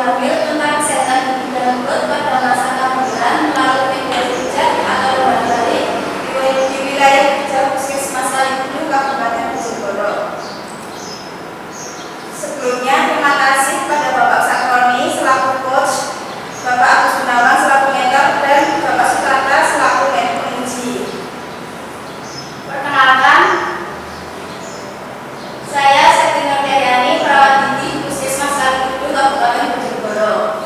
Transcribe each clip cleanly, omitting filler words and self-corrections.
hamil tentang kesehatan gigi dan mulut pada masa kehamilan melalui media pijat atau luar-luari di wilayah pijat Puskesmas Kaligundu, Kabupaten Bojonegoro. Sebelumnya, terima kasih pada Bapak Sakroni selaku coach, Bapak Agus Gunawan selaku mentor, dan Bapak Suprata selaku penguji. Perkenalkan, saya Siti Nurjayani, perawat gigi Puskesmas Kaligundu, Kabupaten Bojonegoro.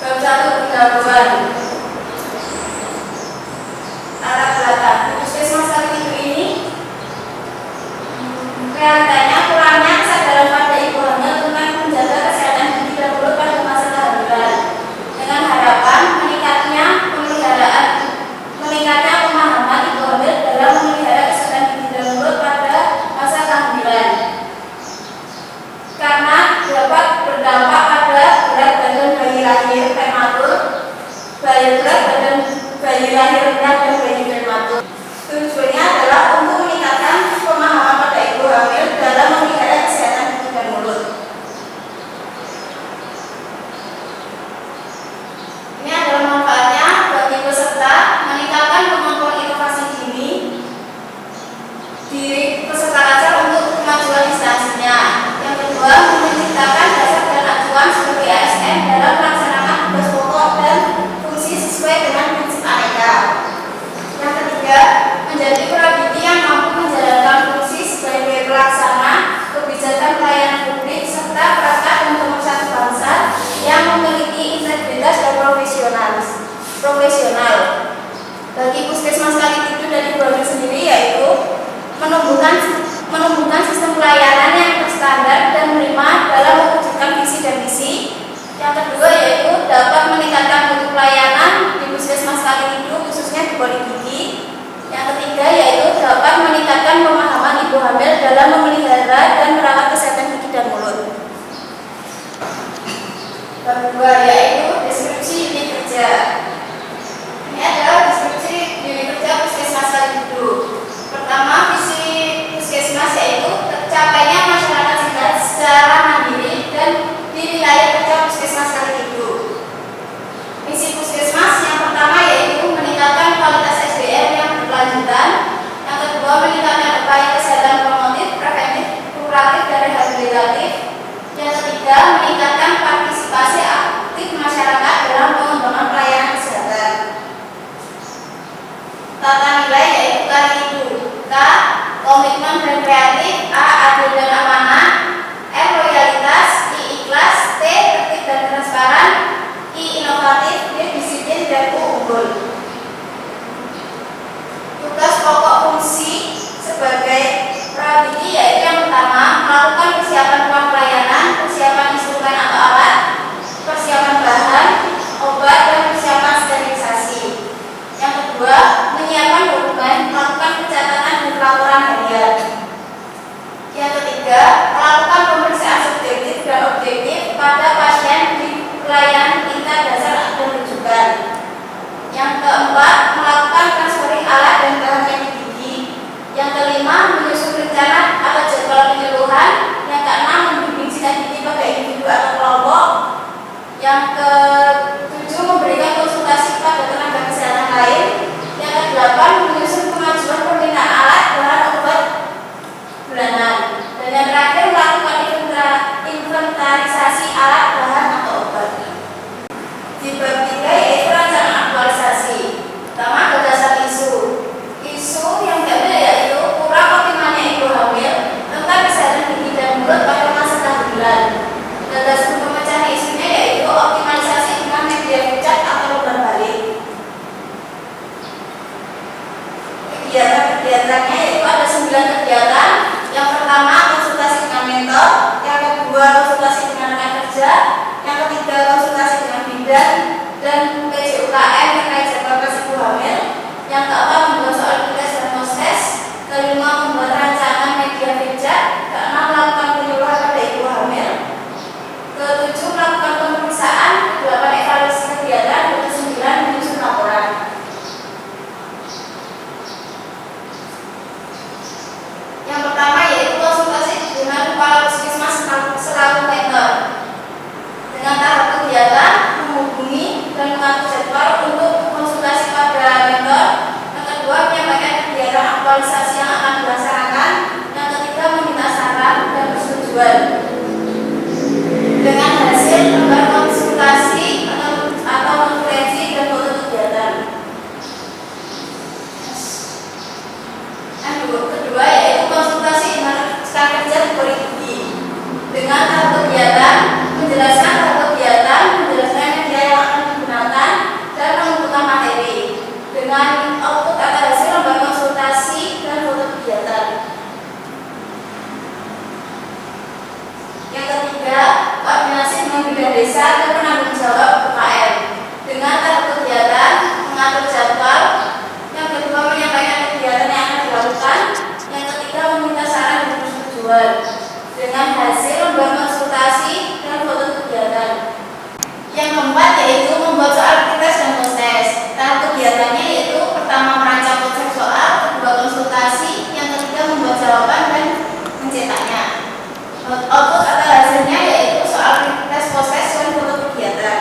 Bab 1 pendahuluan. Latar belakang Puskesmas Kaligundu ini realitanya kurangnya kesadaran pada ibu hamil tentang menjaga kesehatan gigi dan mulut pada masa kehamilan, dengan harapan meningkatnya pemahaman ibu hamil dalam memelihara kesehatan gigi dan mulut pada masa kehamilan, karena dapat berdampak pada berat badan bayi lahir prematur, berat badan bayi lahir rendah dan bayi prematur. Tujuannya adalah untuk meningkatkan pemahaman pada ibu hamil dalam memelihara kesehatan gigi dan mulut. Ini adalah manfaatnya bagi peserta: meningkatkan kemampuan inovasi dini diri peserta ajar untuk kemajuan instansinya. Yang kedua, menciptakan dasar dan acuan sebagai ASN dalam melaksanakan tugas pokok dan fungsi sesuai dengan prinsip aneka. Yang ketiga, menjadi perawat gigi yang mampu menjalankan fungsi sebagai pelaksana kebijakan pelayanan publik serta perangkat dan pemersatu bangsa yang memiliki integritas dan profesional. Bagi Puskesmas Kaligundu dan ibu hamil sendiri, yaitu menumbuhkan sistem pelayanan yang berstandar dan prima dalam mewujudkan visi dan misi. Yang kedua, yaitu dapat meningkatkan mutu pelayanan di Puskesmas Kaligundu khususnya di Poligigi. Yang ketiga, yaitu dapat meningkatkan pemahaman ibu hamil dalam memelihara dan merawat kesehatan gigi dan mulut. Bab 2, yaitu deskripsi unit kerja. Ini adalah deskripsi unit kerja Puskesmas Kaligundu. Pertama, visi Puskesmas yaitu tercapainya masyarakat sehat secara mandiri dan di wilayah kerja Puskesmas Kaligundu. Misi Puskesmas yang pertama yaitu meningkatkan kualitas SDM yang berkelanjutan. Yang kedua, meningkatkan upaya kesehatan promotif, preventif, kuratif, dan rehabilitatif. Yang ketiga, meningkatkan partisipasi aktif masyarakat dalam pengembangan pelayanan kesehatan. Tata nilai yaitu Kaligundu. K, komitmen dan kreatif. A, adil dan amanah. R, loyalitas. I, ikhlas. T, tertib dan transparan. I, inovatif. D, disiplin. Dan U, unggul. Tugas pokok fungsi sebagai perawat gigi yaitu yang pertama, melakukan persiapan ruang pelayanan, persiapan instrumen atau alat, persiapan bahan, obat, dan persiapan sterilisasi. Yang kedua, menyiapkan dokumen, melakukan pencatatan dan pelaporan harian. Yang ketiga, melakukan pemeriksaan subjektif dan objektif pada pasien di pelayanan tingkat dasar dan rujukan. Yang keempat, melakukan transferring alat dan bahan teknik gigi. Yang kelima, menyusun rencana atau jadwal penyuluhan. Yang keenam, membimbing sikat gigi pada individu atau kelompok. Yang ketujuh, memberikan konsultasi kepada tenaga kesehatan lain. Yang kedelapan, menyusun pengajuan permintaan alat, bahan, obat bulanan. Dan yang terakhir, melakukan inventarisasi alat, bahan, atau obat. Di bab 3 yaitu rancangan aktualisasi. Pertama, gagasan isu. Isu yang diambil yaitu kurang optimalnya ibu hamil tentang kesehatan gigi dan mulut pada masa kehamilan. Gagasan pemecahan isunya yaitu optimalisasi dengan media pijat atau lubang balik. Kegiatan-kegiatannya yaitu ada 9 kegiatan. Yang pertama, konsultasi dengan mentor. Yang kedua, konsultasi dengan rekan kerja. Yang ketiga, konsultasi dengan bidan dan PJUKM terkait jadwal ibu hamil. Yang keempat, membuat soal tugas dan proses. Kelima, membuat rancangan media pijat. Keenam, melakukan penyuluhan pada ibu hamil. Ketujuh, melakukan pemeriksaan. Kedelapan, evaluasi kegiatan. Dan kesembilan, menyusun laporan. Yang pertama yaitu konsultasi aktualisasi yang akan dilaksanakan. Yang ketiga, meminta saran dan persetujuan. Dengan hasil lembar konsultasi atau konferensi dan foto kegiatan. Kedua yaitu konsultasi dengan rekan kerja Polri dengan tahap kegiatan, menjelaskan tahap kegiatan, menjelaskan media yang akan digunakan dan menentukan materi. Dengan output atau hasil lembar konsultasi dan foto kegiatan. Yang ketiga, koordinasi dengan bidang desa dan penanggung jawab UKM dengan tahap kegiatan, mengatur jadwal. Yang kedua, menyampaikan kegiatan yang akan dilakukan. Yang ketiga, meminta saran dan persetujuan dengan hasil lembar konsultasi dan foto kegiatan. Yang keempat yaitu membuat soal tes dan post-tes. Tahap kegiatannya yaitu pertama merancang konsep soal, kedua konsultasi, yang ketiga membuat jawaban dan mencetaknya. Output atau hasilnya yaitu soal tes, post-tes dan foto kegiatan.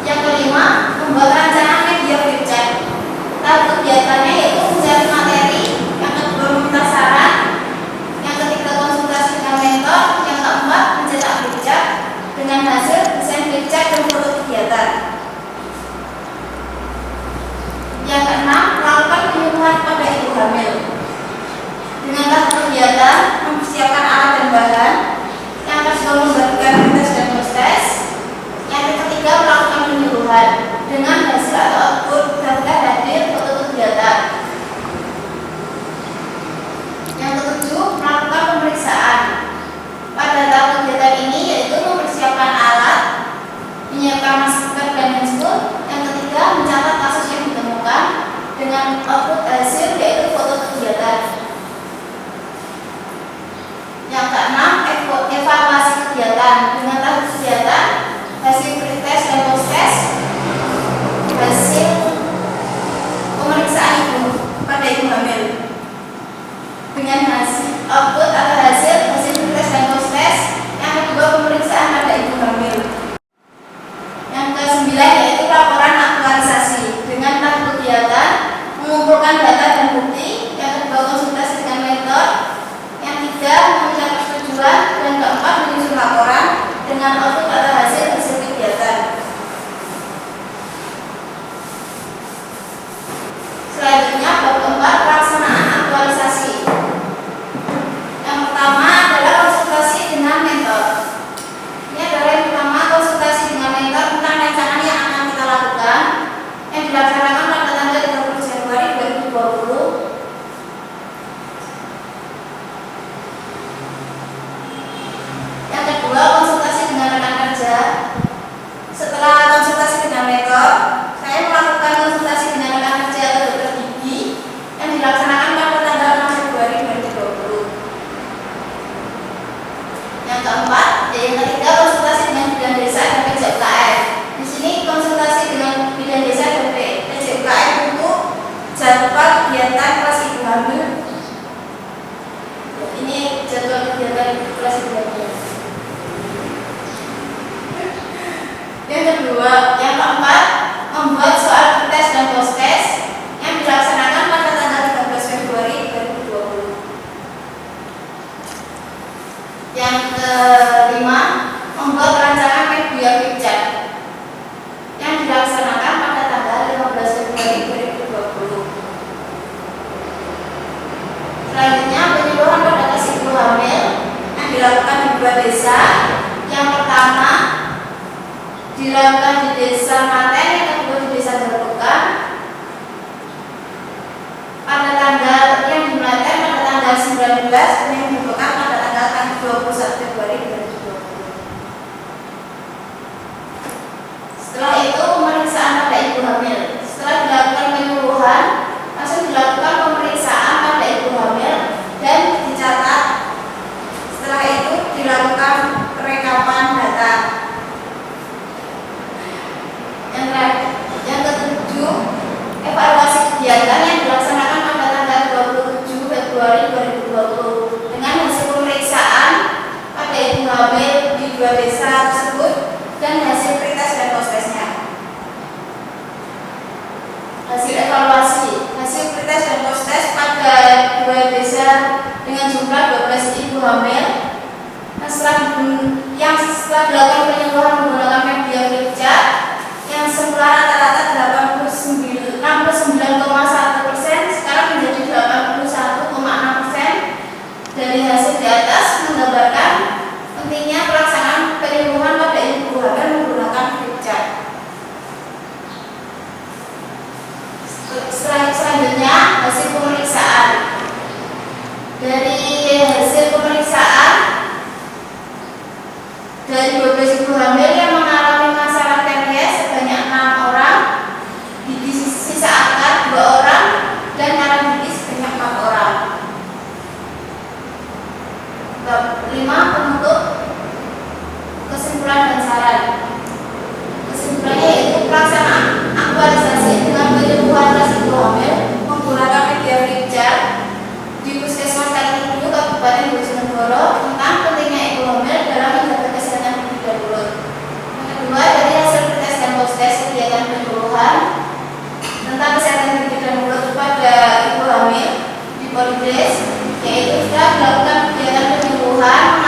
Yang kelima, membuat rancangan media flipchart. Tahap kegiatannya yaitu mencari materi, yang kedua meminta saran, yang ketiga konsultasi dengan mentor, yang keempat mencetak flipchart dengan hasil desain flipchart dan foto kegiatan. Yang keenam, melakukan penyuluhan pada ibu hamil dengan tahap kegiatan mempersiapkan alat dan bahan, yang kedua membagikan tes dan post-tes, yang ketiga melakukan penyuluhan dengan hasil atau output daftar hadir foto kegiatan. Yang ketujuh, melakukan pemeriksaan. Pada tahap kegiatan ini yaitu mempersiapkan alat, menyiapkan masker dan handphone. Yang ketiga, mencatat kasus yang ditemukan dengan output hasil yaitu foto kegiatan. Yang keenam, evaluasi kegiatan dengan tahap kegiatan, hasil pretest dan post-test, hasil pemeriksaan ibu pada ibu hamil dengan hasil output atau hasil pretest dan post-test. Yang kedua, pemeriksaan pada ibu hamil. Yang kesembilan yaitu laporan aktualisasi dengan tahap kegiatan, mengumpulkan data dan bukti. Yang kedua, konsultasi dengan mentor. Yang tiga, meminta persetujuan. Dan keempat, menyusun laporan dengan output atau hasil kegiatan. Selanjutnya, bab keempat, pelaksanaan aktualisasi. Yang pertama adalah konsultasi dengan mentor. Ini adalah yang pertama, konsultasi dengan mentor tentang rancangan yang akan kita lakukan yang dilaksanakan pada tanggal 30 Januari 2020. Yang kedua, konsultasi dengan rekan kerja. Setelah konsultasi dengan mentor, saya melakukan konsultasi dengan rekan kerja atau dokter gigi yang dilaksanakan pada tanggal 6 Februari 2020. Yang keempat, yang ketiga, konsultasi dengan bidang desa dan PJUKM. Di sini konsultasi dengan bidang desa dan PJUKM untuk jadwal kegiatan kelas ibu hamil. Ini jadwal kegiatan kelas ibu hamil. Yang kedua, yang keempat, membuat soal tes dan post-tes yang dilaksanakan pada tanggal 13 Februari 2020. Yang kelima, membuat rancangan media flipchart yang dilaksanakan pada tanggal 15 Februari 2020. Selanjutnya, penyuluhan pada kelas ibu hamil yang dilakukan di dua desa. Yang pertama dilakukan di desa Maten, yang kedua di desa Darbukan. Pada tanggal yang di Maten pada tanggal 19 dan yang di Darbukan pada tanggal 21 Februari 2020. Setelah itu, pemeriksaan pada ibu hamil. Setelah dilakukan penyuluhan, langsung dilakukan pemeriksaan pada ibu hamil dan dicatat. Setelah itu dilakukan perekaman data. Yang Hasil evaluasi, hasil pretest dan post-test pada 2 desa dengan jumlah 12 ibu hamil yang setelah dilakukan penyembuhan menggunakan media Flipchart yang semula rata-rata 69,1%, sekarang menjadi 81,6%. Dari hasil di atas menggambarkan pentingnya pelaksanaan penyembuhan pada ibu hamil menggunakan Flipchart. Selanjutnya hasil pemeriksaan. Dari hasil pemeriksaan dari 12 ibu hamil yang mengalami masalah TNS sebanyak 6 orang, gigi sisa akar 2 orang, dan nyarang gigi sebanyak 4 orang. Bab 5 penutup, kesimpulan dan saran. Kesimpulannya yaitu pelaksanaan aktualisasi dengan penyembuhan ras ibu hamil menggunakan media Flipchart di Puskesmas Kaliluwu Kabupaten Bojonegoro tentang pentingnya ibu hamil dalam menjaga kesehatan ibu dan mulut. Yang kedua, dari hasil pretest dan post-test kegiatan penyuluhan tentang kesehatan ibu dan mulut pada ibu hamil di Polidres, yaitu setelah dilakukan kegiatan penyuluhan